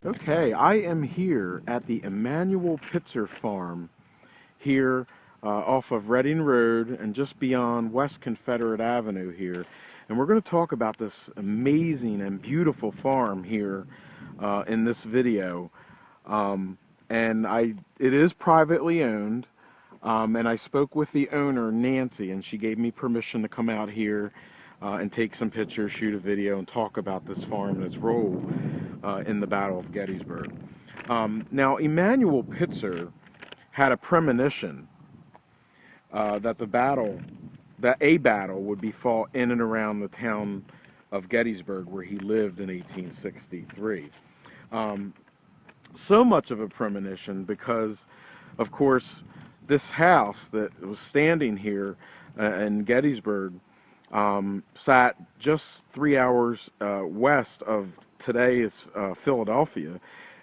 Okay, I am here at the Emmanuel Pitzer Farm here off of Reading Road and just beyond West Confederate Avenue here. And we're going to talk about this amazing and beautiful farm here in this video. It is privately owned, and I spoke with the owner, Nancy, and she gave me permission to come out here and take some pictures, shoot a video, and talk about this farm and its role in the Battle of Gettysburg. Now, Emmanuel Pitzer had a premonition that a battle would be fought in and around the town of Gettysburg, where he lived in 1863. So much of a premonition because, of course, this house that was standing here in Gettysburg sat just 3 hours west of today's Philadelphia,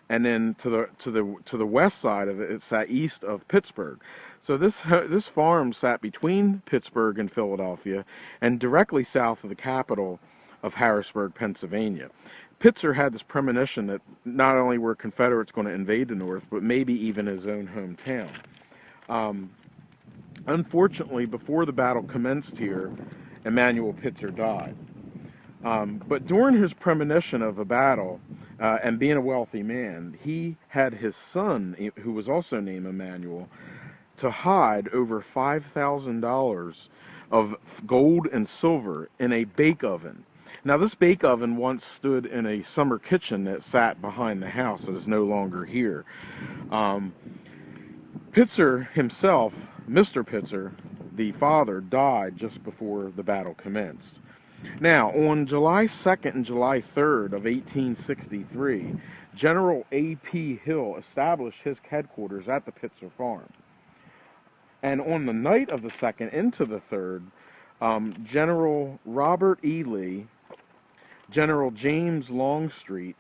and then to the west side of it, it sat east of Pittsburgh. So this farm sat between Pittsburgh and Philadelphia, and directly south of the capital of Harrisburg, Pennsylvania. Pitzer had this premonition that not only were Confederates going to invade the North, but maybe even his own hometown. Unfortunately, before the battle commenced here, Emmanuel Pitzer died. But during his premonition of a battle, and being a wealthy man, he had his son, who was also named Emmanuel, to hide over $5,000 of gold and silver in a bake oven. Now, this bake oven once stood in a summer kitchen that sat behind the house that is no longer here. Pitzer himself, Mr. Pitzer, the father, died just before the battle commenced. Now, on July 2nd and July 3rd of 1863, General A.P. Hill established his headquarters at the Pitzer Farm. And on the night of the 2nd into the 3rd, General Robert E. Lee, General James Longstreet,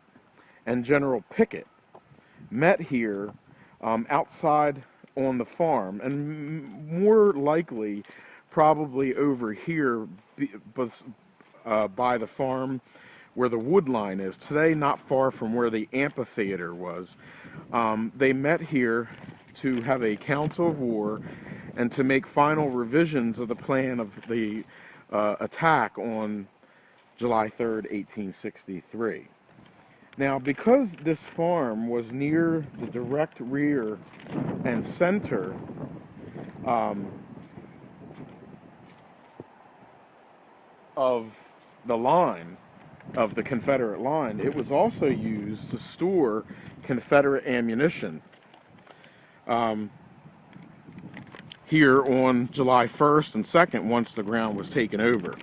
and General Pickett met here outside on the farm, and more likely probably over here by the farm where the wood line is today, not far from where the amphitheater was. They met here to have a council of war and to make final revisions of the plan of the attack on July 3rd, 1863. Now, because this farm was near the direct rear and center of the line, of the Confederate line, it was also used to store Confederate ammunition here on July 1st and 2nd once the ground was taken over.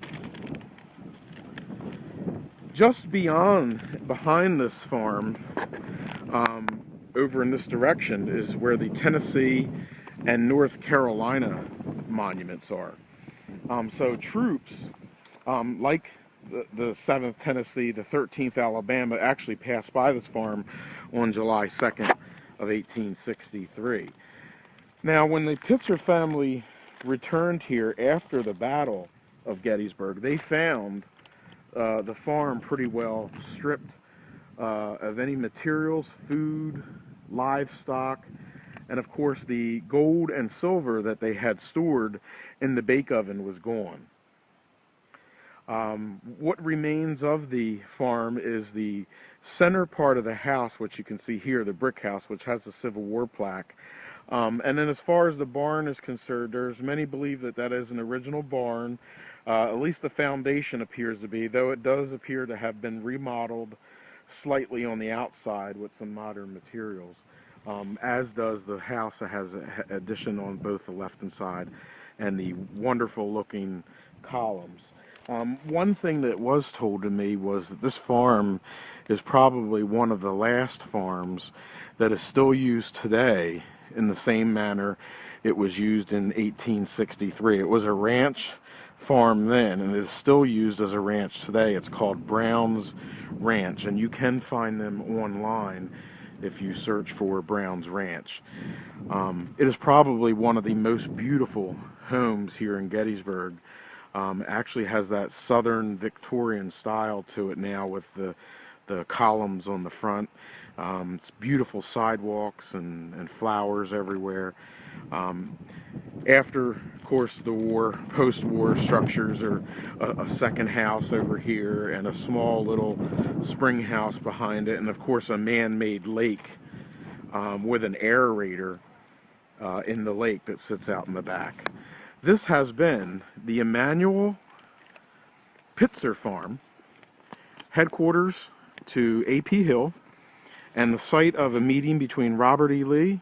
Just behind this farm, over in this direction, is where the Tennessee and North Carolina monuments are. So troops like the 7th Tennessee, the 13th Alabama, actually passed by this farm on July 2nd of 1863. Now, when the Pitzer family returned here after the Battle of Gettysburg, they found the farm pretty well stripped of any materials, food, livestock, and of course the gold and silver that they had stored in the bake oven was gone. What remains of the farm is the center part of the house, which you can see here, the brick house, which has the Civil War plaque. And then as far as the barn is concerned, there's many believe that that is an original barn. At least the foundation appears to be, though it does appear to have been remodeled slightly on the outside with some modern materials, as does the house that has an addition on both the left-hand side and the wonderful looking columns. One thing that was told to me was that this farm is probably one of the last farms that is still used today in the same manner it was used in 1863. It was a ranch farm then, and it is still used as a ranch today. It's called Brown's Ranch, and you can find them online if you search for Brown's Ranch. It is probably one of the most beautiful homes here in Gettysburg. Actually has that southern Victorian style to it now with the columns on the front. It's beautiful sidewalks and flowers everywhere. After, of course, the war, post-war structures are a second house over here and a small little spring house behind it, and of course a man-made lake with an aerator in the lake that sits out in the back. This has been the Emmanuel Pitzer Farm, headquarters to A.P. Hill, and the site of a meeting between Robert E. Lee,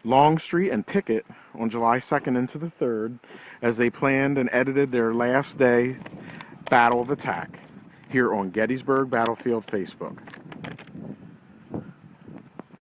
Longstreet, and Pickett on July 2nd into the 3rd as they planned and edited their last day battle of attack here on Gettysburg Battlefield Facebook.